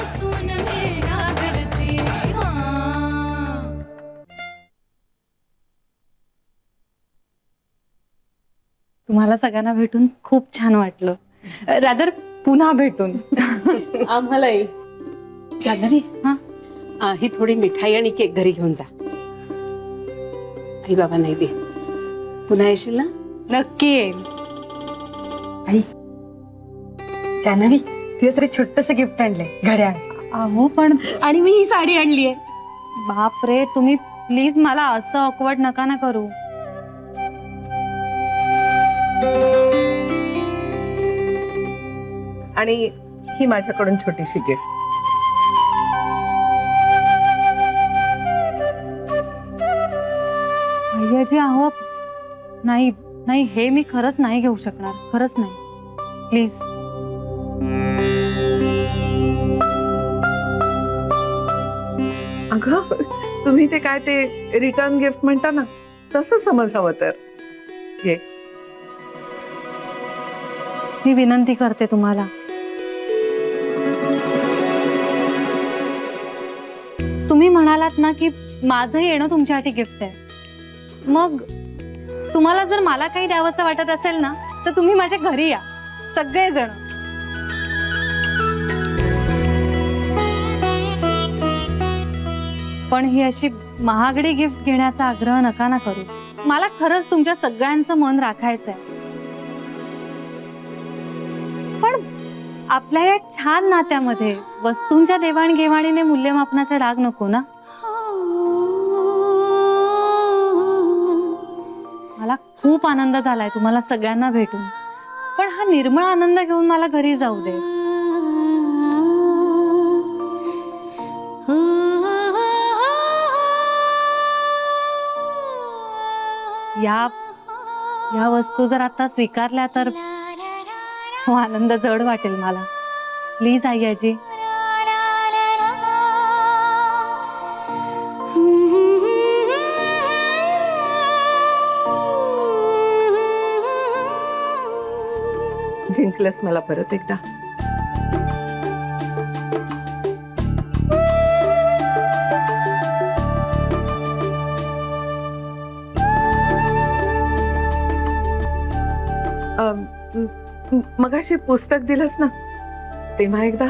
सून मेरा घरची तुम्हाला सगळ्यांना भेटून खूप छान वाटलं. रादर पुन्हा भेटून. आम्हालाही. जान्हवी, हा ही थोडी मिठाई आणि केक घरी घेऊन जा. आई बाबा नाही दे. पुन्हा येशील ना? नक्की येईल. आई, जान्हवी तुझ्यासाठी छोटस गिफ्ट आणलंय, घड्याळ. अहो पण आणि मी ही साडी आणली आहे. बापरे, तुम्ही प्लीज मला असं ऑकवर्ड नका ना करू. आणि ही माझ्याकडून छोटीशी गिफ्ट. भैयाजी अहो नाही नाही, हे मी खरंच नाही घेऊ शकणार, खरंच नाही, प्लीज. अगं तुम्ही ते काय ते रिटर्न गिफ्ट म्हणता ना, तसं समज हवं तर घे. मी विनंती करते तुम्हाला, तुम्ही म्हणालात ना की माझं येणं तुमच्यासाठी गिफ्ट आहे. मग तुम्हाला जर मला काही द्यावंसं वाटत असेल ना, तर तुम्ही माझ्या घरी या सगळेजण. पण ही अशी महागडी गिफ्ट घेण्याचा आग्रह नका ना करू. मला खरंच तुमच्या सगळ्यांचं मन राखायचंय. पण आपल्या या छान नात्यामध्ये वस्तूंच्या देवाणघेवाणीने मूल्यमापनाचा डाग नको ना. मला खूप आनंद झालाय तुम्हाला सगळ्यांना भेटून, पण हा निर्मळ आनंद घेऊन मला घरी जाऊ दे. या वस्तू जर आता स्वीकारल्या तर हो आनंद जड वाटेल मला. प्लीज आईजी. जिंकलंस मला परत एकदा. मगाशी पुस्तक दिलंस ना, तेव्हा एकदा.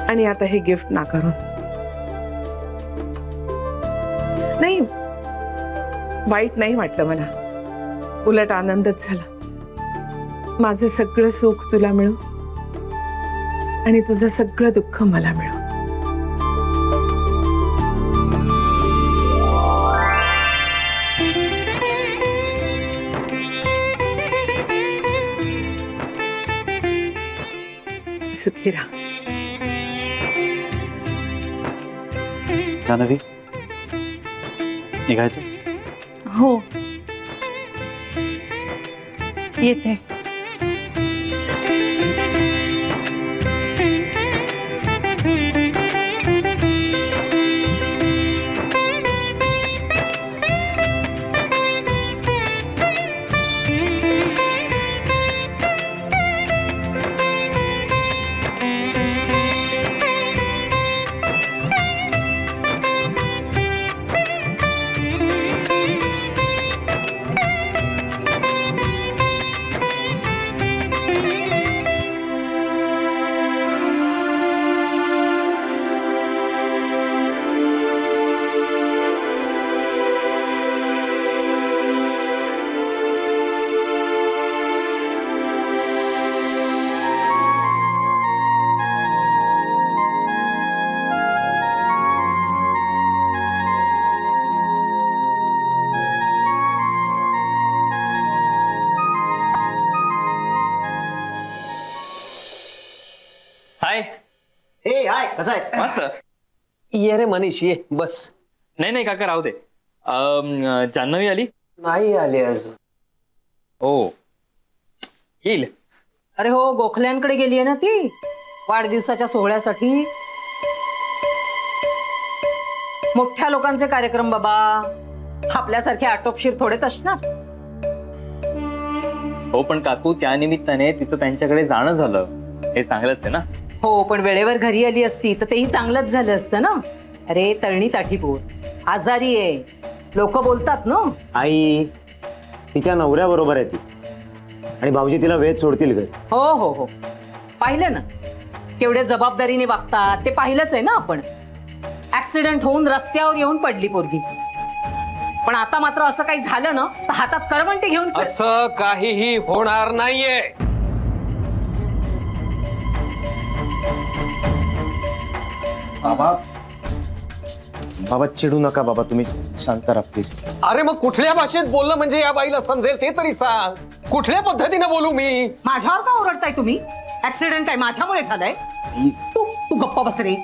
आणि आता हे गिफ्ट नाकारून. नाही, वाईट नाही वाटलं मला, उलट आनंदच झाला. माझं सगळं सुख तुला मिळो आणि तुझं सगळं दुःख मला मिळो. सुखी राहा. जान्हवी, निघायचं? हो येते. हाय. ए हाय, कसा आहेस? मस्त. ये रे मनीष, ये बस. नाही नाही काका राहू दे. जान्हवी आली? नाही आली अजून. हो येईल. अरे हो, गोखल्यांकडे गेली आहे ना ती वाढदिवसाच्या सोहळ्यासाठी. मोठ्या लोकांचे कार्यक्रम बाबा, आपल्यासारखे आटोपशीर थोडेच असणार. हो पण काकू त्या निमित्ताने तिचं त्यांच्याकडे जाणं झालं हे चांगलंच आहे ना. हो पण वेळेवर घरी आली असती तर तेही चांगलंच झालं असतं ना. अरे तळणी ताठीपोर आजारी आहे, लोक बोलतात ना. आई तिच्या नवऱ्याबरोबर आहे ती आणि भाऊजी तिला वेळ सोडतील घरी. हो हो हो पाहिलं ना केवढ्या जबाबदारीने वागतात ते पाहिलंच आहे ना आपण. ऍक्सिडेंट होऊन रस्त्यावर येऊन पडली पोरगी, पण आता मात्र असं काही झालं ना तर हातात करवंटी घेऊन असं काहीही होणार नाहीये. बाबा बाबा चिडू नका बाबा, तुम्ही शांत राहा प्लीज. अरे मग कुठल्या भाषेत बोललं म्हणजे या बाईला समजेल ते तरी सांग. कुठल्या पद्धतीने बोलू मी? माझ्यावर का ओरडताय तुम्ही? ऍक्सिडेंट आहे माझ्यामुळे झालंय. तू तू गप्प बस रे.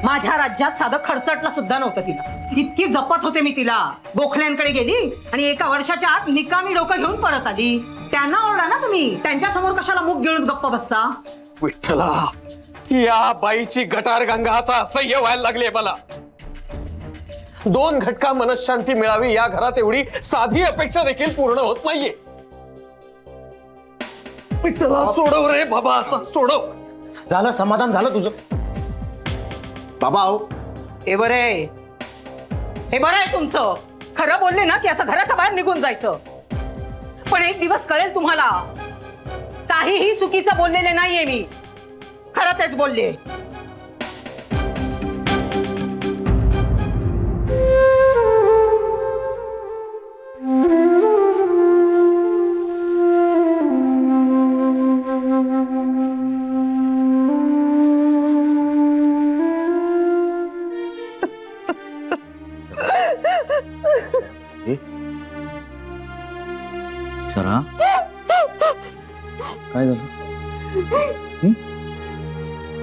माझ्या राज्यात साधं खर्चटला सुद्धा नव्हतं तिला, इतकी जपत होते मी तिला. गोखल्यांकडे गेली आणि एका वर्षाच्या आत निकामी डोकं घेऊन परत आली. त्यांना ओरडा ना तुम्ही, त्यांच्या समोर कशाला मुख गिळून गप्प बसता? विठ्ठला, या बाईची गटार गंगा आता असह्य व्हायला लागली मला. 2 घटका मनशांती मिळावी या घरात एवढी साधी अपेक्षा देखील पूर्ण होत नाहीये. विठ्ठला सोडव रे बाबा, आता सोडव. झालं, समाधान झालं तुझं बाबा. अहो हे बरं आहे, हे बरं आहे तुमचं. खरं बोलले ना की असं घराच्या बाहेर निघून जायचं. पण एक दिवस कळेल तुम्हाला, काहीही चुकीचं बोललेले नाहीये मी, खरं तेच बोलले. शरा काय झालं?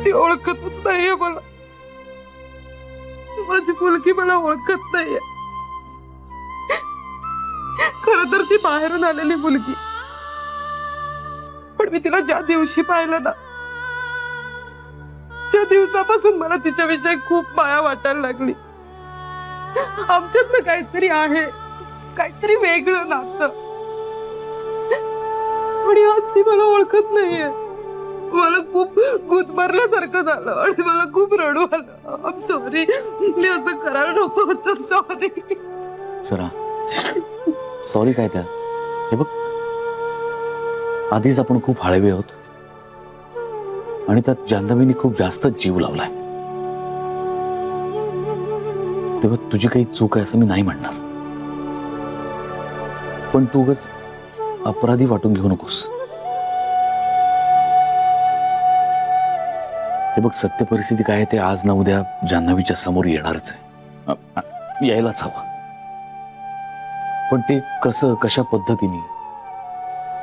ती ओळखतच नाहीये मला. माझी मुलगी मला ओळखत नाहीये. खर तर ती बाहेरून आलेली मुलगी, पण मी तिला ज्या दिवशी पाहिलं ना त्या दिवसापासून मला तिच्याविषयी खूप माया वाटायला लागली. आमच्यातलं काहीतरी आहे, काहीतरी वेगळं नातं. आणि आज ती मला ओळखत नाहीये. मला खूप गुदमरल्यासारखं झालं आणि मला खूप रडू आलं. आय एम सॉरी, मी असं करायला नको होतं. सॉरी. शरा सॉरी काय त्या? हे बघ, आधीच आपण खूप हळवे आहोत आणि त्यात जान्हवीने खूप जास्त जीव लावलाय. तेव्हा तुझी काही चूक आहे असं मी नाही म्हणणार, पण तू उगाच अपराधी वाटून घेऊ नकोस. हे बघ, सत्य परिस्थिती काय आहे ते आज ना उद्या जान्हवीच्या समोर येणारच आहे, यायलाच हवं. पण ते कसं, कशा पद्धतीने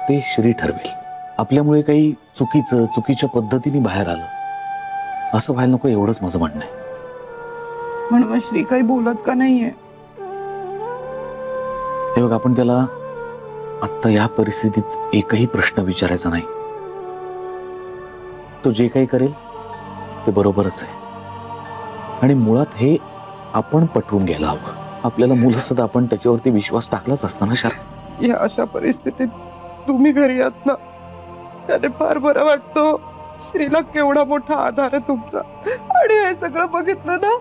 ते श्री ठरवेल. आपल्यामुळे काही चुकीच्या पद्धतीने बाहेर आलं असं व्हायला नको, एवढंच माझं म्हणणं आहे. म्हणून मग श्री काही बोलत का नाहीये? हे बघ, आपण त्याला आत्ता या परिस्थितीत एकही प्रश्न विचारायचा नाही. तो जे काही करेल ते बरोबरच आहे आणि मुळात हे आपण पटवून घ्यायला हवं. आपल्याला मुलं सदा आपण त्याच्यावरती विश्वास टाकलाच असताना. शर या अशा परिस्थितीत तुम्ही घरी आहात ना, त्याने फार बरं वाटतो. श्रीला केवढा मोठा आधार आहे तुमचा. आणि हे सगळं बघितलं ना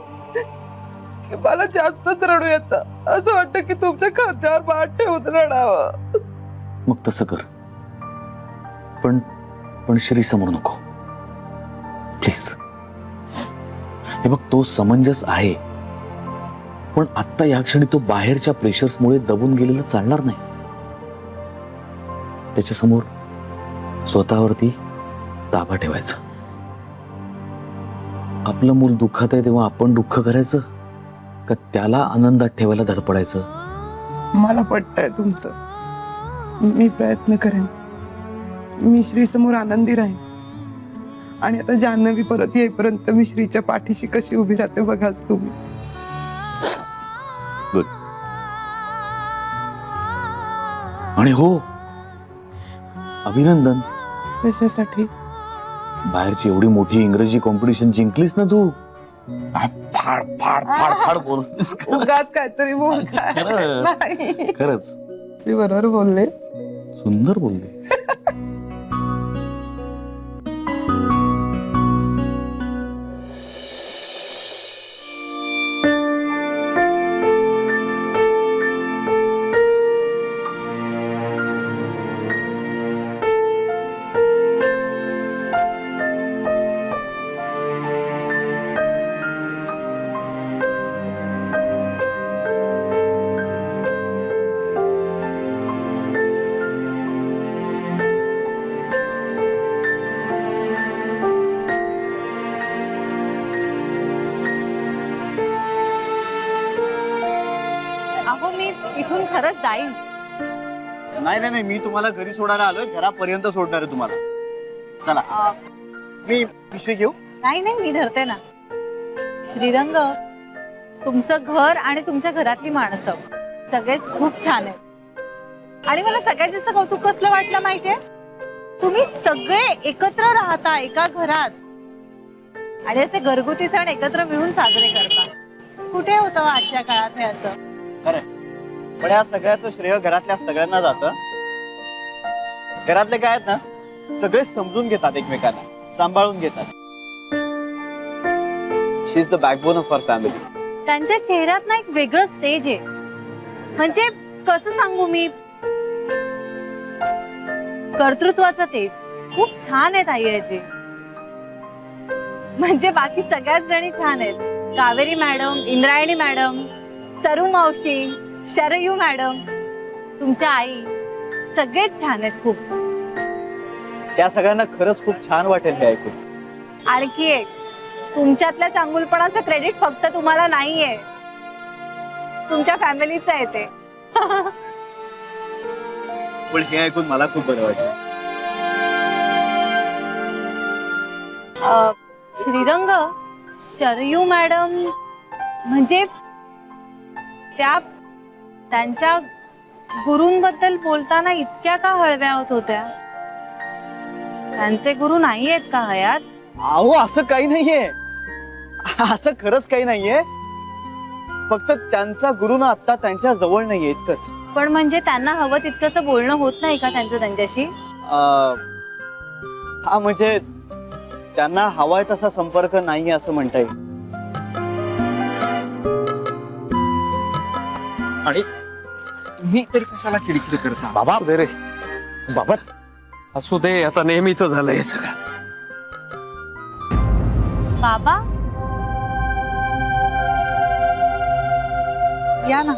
की मला जास्तच रडू येतं. असं वाटतं की तुमच्या खांद्यावर पाठ ठेवून रडावं. मग तसं कर, पण श्री समोर नको प्लीज. हे बघ, तो समंजस आहे, पण आत्ता या क्षणी तो बाहेरच्या प्रेशर्समुळे दबून गेलेला चालणार नाही. त्याच्यासमोर स्वतःवरती ताबा ठेवायचा. आपलं मूल दुःखात आहे तेव्हा आपण दुःख करायचं का त्याला आनंदात ठेवायला धडपडायचं? मला पटतंय तुमचं. मी प्रयत्न करेन. मी श्री समोर आनंदी राहीन. आणि आता जान्हवी परत येईपर्यंत मी श्रीच्या पाठीशी कशी उभी राहते बघाच तुम्ही. गुड. आणि हो, अभिनंदन. कशासाठी? बाहेरची एवढी मोठी इंग्रजी कॉम्पिटिशन जिंकलीस ना तू. फाड फाड फाड फाड बोलतेस. उगाच काहीतरी बोलताय. खरंच. मी बरोबर बोलले. सुंदर बोलली. अहो मी इथून खरंच जाईन. नाही नाही नाही, मी तुम्हाला घरी सोडायला आलोय, घरापर्यंत सोडणार आहे तुम्हाला. चला मी पिशवी घेऊ. नाही नाही मी धरते ना. श्रीरंग, तुमचं घर आणि तुमच्या घरातली माणसं सगळेच खूप छान आहेत. आणि मला सगळ्यात जास्त कौतुक कसलं वाटलं माहितीये, तुम्ही सगळे एकत्र राहता एका घरात आणि असे घरगुती सण एकत्र मिळून साजरे करता. कुठे होतं आजच्या काळात हे असं? पण या सगळ्याचं श्रेय घरातल्या सगळ्यांना जातं. घरातले काय आहेत ना, सगळे समजून घेतात एकमेकांना, सांभाळून घेतात. She is the backbone of our family. त्यांच्या चेहऱ्यात ना एक वेगळंच तेज आहे. म्हणजे कसं सांगू मी, कर्तृत्वाचं तेज खूप छान आहे ताईची. म्हणजे बाकी सगळ्याच जणी छान आहेत. कावेरी मॅडम, इंद्रायणी मॅडम, सरू मावशी, शरयू मॅडम, तुमच्या आई, सगळेच छान आहेत खूप. त्या सगळ्यांना खरंच खूप छान वाटेल हे ऐकून. आणखी एक, तुमच्यातल्या चांगुलपणाचं क्रेडिट फक्त तुम्हाला नाहीये, तुमच्या फॅमिलीचं आहे ते. पण हे ऐकून मला खूप बरं वाटलं. श्रीरंग, शरयू मॅडम म्हणजे त्यांच्या गुरूंबद्दल बोलताना इतक्या का हळव्या होत होत्या? त्यांचे गुरु नाही आहेत का हयात? अहो असं काही नाहीये, असं खरंच काही नाहीये. फक्त त्यांचा गुरु ना आता त्यांच्या जवळ नाहीये इतकंच. पण म्हणजे त्यांना हवं तितकंसं बोलणं होत नाही का त्यांचं त्यांच्याशी? हा म्हणजे त्यांना हवाय तसा संपर्क नाहीये असं म्हणता येईल. आणि तुम्ही तरी कशाला चिडचिड करता? बाबा दे रे बाबा, असू दे, आता नेहमीच झालं हे सगळं. बाबा या ना.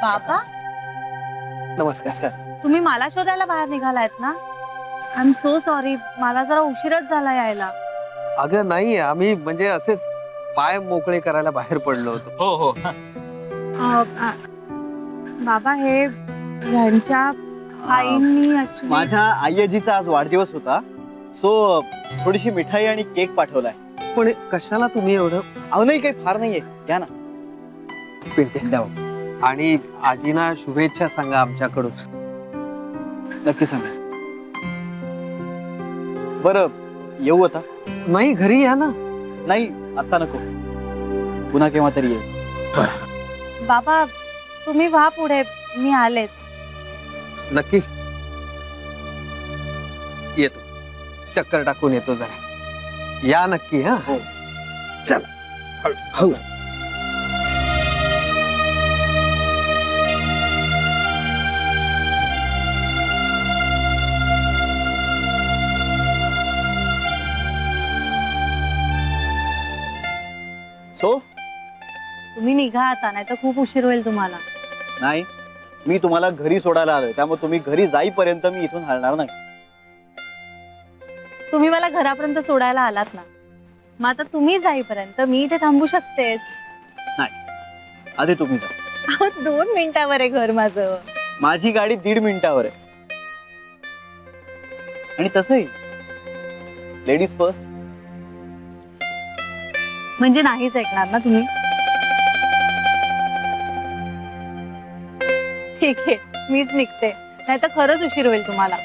बाबा नमस्कार. तुम्ही मला शोधायला बाहेर निघालायत ना? आय एम सो सॉरी, मला जरा उशीरच झाला यायला. अगं नाही, आम्ही म्हणजे असेच पाय मोकळे करायला बाहेर पडलो होतो. हो हो. बाबा हे यांच्या आईंनी actually- माझ्या आईजीचा आज वाढदिवस होता, सो थोडीशी मिठाई आणि केक पाठवलाय. पण कशाला तुम्ही एवढं? अहो नाही, काही फार नाहीये, घ्या ना. पिंट्या द्यावं. आणि आजीना शुभेच्छा सांगा आमच्याकडून. नक्की सांगा. बरं येऊ आता? नाही, घरी या ना. नाही आता नको, पुन्हा केव्हा तरी येईल. बाबा तुम्ही व्हा पुढे, मी आलेच. नक्की येतो, चक्कर टाकून येतो जरा. या नक्की. हा हो. चला. हो. सो तुम्ही निघा आता, नाही तर खूप उशीर होईल तुम्हाला. नाही, मी तुम्हाला घरी सोडायला आलोय, त्यामुळे तुम्ही घरी जाईपर्यंत मी इथून हलणार नाही. तुम्ही मला घरापर्यंत सोडायला आलात ना, मग आता तुम्ही जाईपर्यंत मी इथे थांबू शकतेच. नाही, आधी तुम्ही जा. अहो 2 मिनिटावर आहे घर माझं. माझी गाडी 1.5 मिनिटावर आहे. आणि तसंही लेडीज फर्स्ट. म्हणजे नाहीच ऐकणार ना तुम्ही? ठीक आहे, मीच निघते, नाही तर खरंच उशीर होईल तुम्हाला.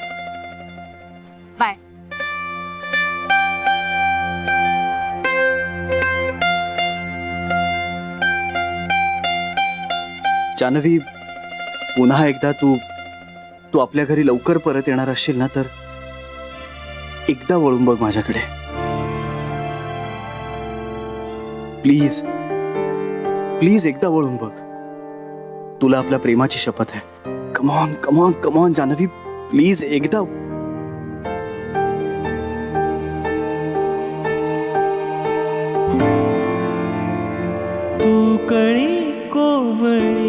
बाय. जानवी, पुन्हा एकदा तू तू आपल्या घरी लवकर परत येणार असशील ना, तर एकदा वळून बघ माझ्याकडे प्लीज. प्लीज एकदा वळून बघ. तुला आपल्या प्रेमाची शपथ आहे. Come on come on come on Jahnavi, please एकदा. तू कळी कोवळी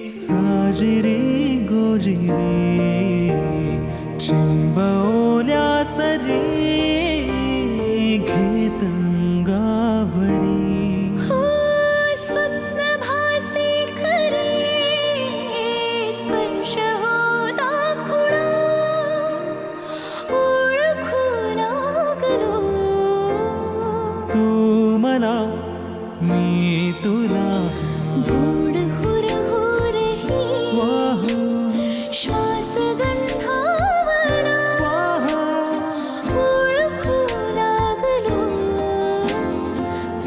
साजरी गोजिरी चिंबवल्या सरी घेत अंगावरी स्वप्नभासी खरे स्पर्श होता खुणा ओळखू लागलो तू मला मी तुला गोड हुरहुर ही वाह श्वास गंधावरा ओळखू लागलो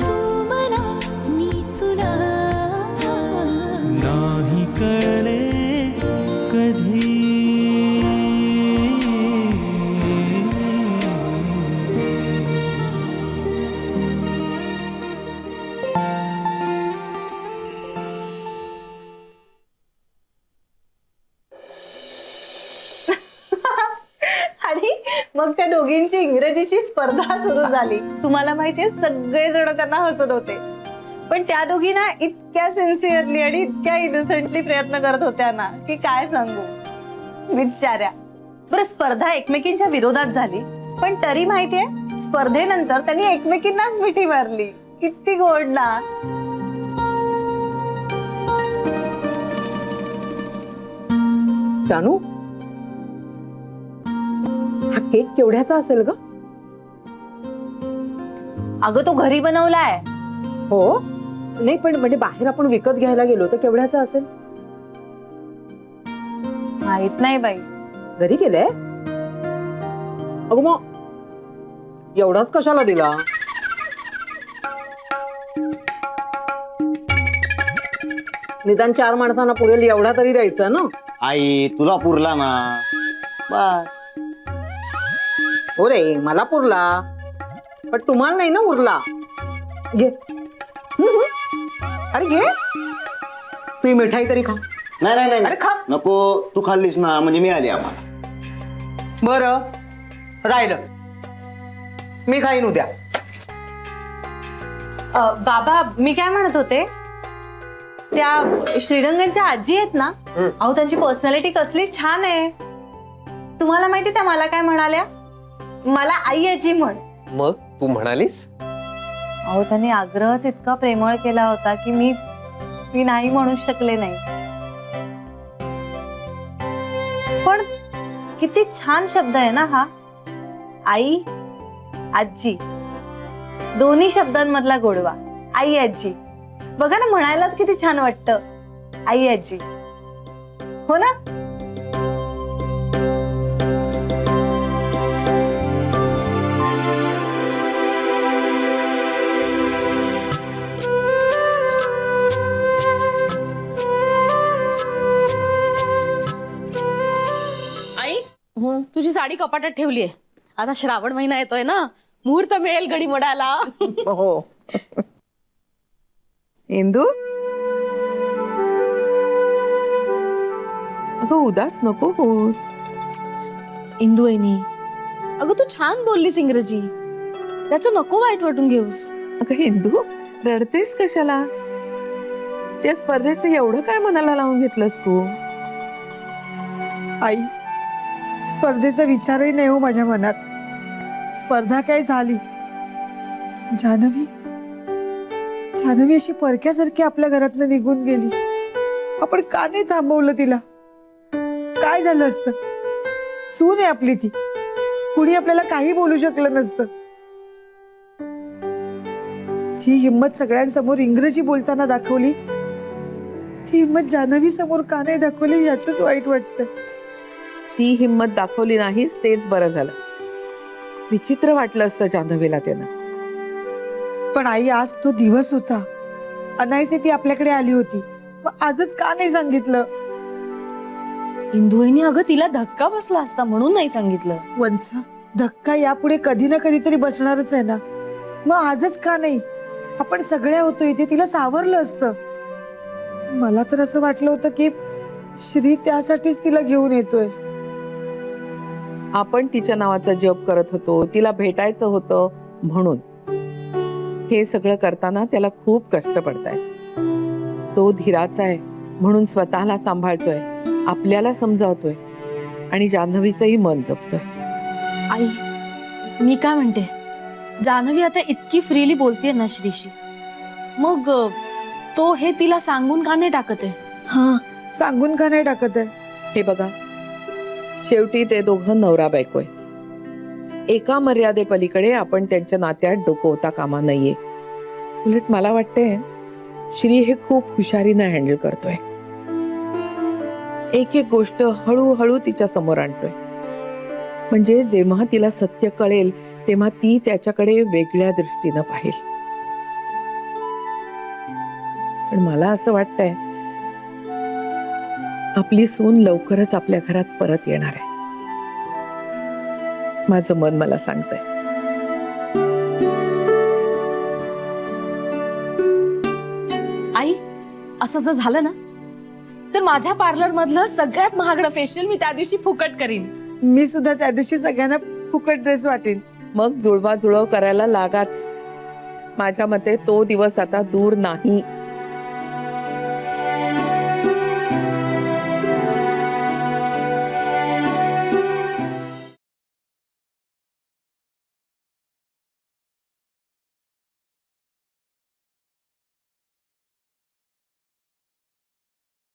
तू मला मी तुला नाही कळले कधी आणि मग त्या दोघींची इंग्रजीची स्पर्धा सुरू झाली. तुम्हाला माहितीये, सगळेजण त्यांना हसत होते, पण त्या दोघींना इतक्या सिन्सिअरली आणि इतक्या इनोसेंटली प्रयत्न करत होत्या ना, की काय सांगू बिचाऱ्या. बरं, स्पर्धा एकमेकींच्या विरोधात झाली, पण तरी माहितीये स्पर्धेनंतर त्यांनी एकमेकींनाच मिठी मारली. किती गोड ना. जानू, हा केक केवढ्याचा असेल ग? अगं, तो घरी बनवलाय. हो, नाही पण म्हणजे बाहेर आपण विकत घ्यायला गेलो तर केवढ्याचा असेल? माहित नाही बाई. घरी गेले? अगं मग एवढाच कशाला दिला? निदान 4 माणसांना पुरेल एवढा तरी द्यायचा ना. आई, तुला पुरला ना. बस. हो रे, मला पुरला, पण तुम्हाला नाही ना उरला. घे. अरे घे, तू मिठाई तरी खा. नाही नाही अरे नाही खा. नको, तू खाल्लीस ना म्हणजे मी आली आम्हाला. बरं राहिलं, मी खाईन उद्या. बाबा, मी काय म्हणत होते, त्या श्रीरंगनच्या आजी आहेत ना, अहो त्यांची पर्सनॅलिटी कसली छान आहे. तुम्हाला माहिती त्या मला काय म्हणाल्या? मला आई आजी म्हण. मग तू म्हणालीस? अहो त्यांनी आग्रहच इतका प्रेमळ केला होता की मी नाही म्हणू शकले नाही. पण किती छान शब्द आहे ना हा, आई आजी. दोन्ही शब्दांमधला गोडवा, आई आजी. बघा ना, म्हणायलाच किती छान वाटतं, आई आजी. हो ना? आई, तुझी साडी कपाटात ठेवलीये. आता श्रावण महिना येतोय ना, मुहूर्त मिळेल घडी मोडायला. हो. इंदू, अगं उदास नको होस. इंदू वहिनी, अगं तू छान बोललीस इंग्रजी, त्याचं नको वाईट वाटून घेऊस. अगं इंदू, रडतेस कशाला? त्या स्पर्धेचं एवढं काय मनाला लावून घेतलंस तू? आई, स्पर्धेचा विचारही नाही हो माझ्या मनात. स्पर्धा काय झाली, जानवी अशी परक्यासारखी आपल्या घरातनं निघून गेली. आपण का नाही थांबवलं तिला? काय झालं असतं? सून आहे आपली ती, कुणी आपल्याला काही बोलू शकलं नसतं. जी हिम्मत सगळ्यांसमोर इंग्रजी बोलताना दाखवली, ती हिम्मत जानवी समोर का नाही दाखवली याचंच वाईट वाटतं. ती हिम्मत दाखवली नाहीस तेच बरं झालं. विचित्र वाटलं असतं जान्हवीला त्यानं. पण आई, आज तो दिवस होता. अनायसे ती आपल्याकडे आली होती. मग आजच का नाही सांगितलं? इंदुवहिनी अगं तिला धक्का बसला असता म्हणून नाही सांगितलं. वंश, धक्का यापुढे कधी ना कधीतरी बसणारच आहे ना. मग आजच का नाही? आपण सगळ्या होतो इथे, तिला सावरलं असतं. मला तर असं वाटलं होतं की श्री त्यासाठीच तिला घेऊन येतोय. आपण तिच्या नावाचा जप करत होतो, तिला भेटायचं होतं म्हणून. हे सगळं करताना त्याला खूप कष्ट पडतायत. तो धीराचा आहे म्हणून स्वतःला सांभाळतोय, आपल्याला समजावतोय आणि जान्हवीचंही मन जपतोय. आई, मी काय म्हणते, जान्हवी आता इतकी फ्रीली बोलतेय ना श्रीशी, मग तो हे तिला सांगून का नाही टाकत आहे? हा, सांगून का नाही टाकत आहे? हे बघा, शेवटी ते दोघं नवरा बायको आहेत. एका मर्यादेपलीकडे आपण त्यांच्या नात्यात डोकवता कामा नाहीये. उलट मला वाटतंय श्री हे खूप हुशारीने हँडल करतोय. एक एक गोष्ट हळूहळू तिच्या समोर आणतोय. म्हणजे जेव्हा तिला सत्य कळेल तेव्हा ती त्याच्याकडे वेगळ्या दृष्टीनं पाहिल. पण मला असं वाटतंय आपली सून लवकरच आपल्या घरात परत येणार आहे. माझं मन मला सांगतंय. आई, असं जर झालं ना तर माझ्या पार्लर मधलं सगळ्यात महागडं फेशियल मी त्या दिवशी फुकट करीन. मी सुद्धा त्या दिवशी सगळ्यांना फुकट ड्रेस वाटेन. मग जुळवाजुळव करायला लागाच. माझ्या मते तो दिवस आता दूर नाही.